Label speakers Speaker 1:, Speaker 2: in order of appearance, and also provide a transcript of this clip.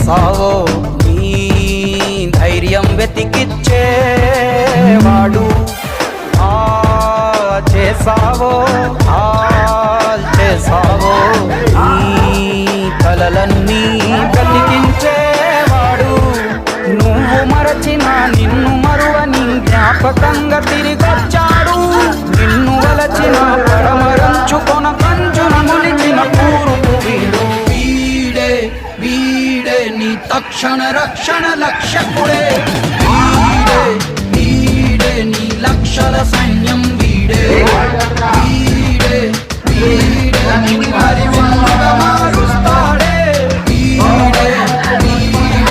Speaker 1: సావో నీ ధైర్యం వెతికిచ్చేవాడు చేసావో చేసావో నీ కలలన్నీ బ్రతికించేవాడు నువ్వు మరచిన నిన్ను మరువని జ్ఞాపకంగా తిరిగొచ్చాడు నిన్ను వలచిన పడమరంచుకొన కంచున ములిచిన పూరుపు వీడు వీడే వీడే నీ తక్షణ రక్షణ లక్ష్యకుడే వీడే వీడే నీ లక్షల సైన్యం వీడే వీడే వీడే నీ హరివిల్లుగా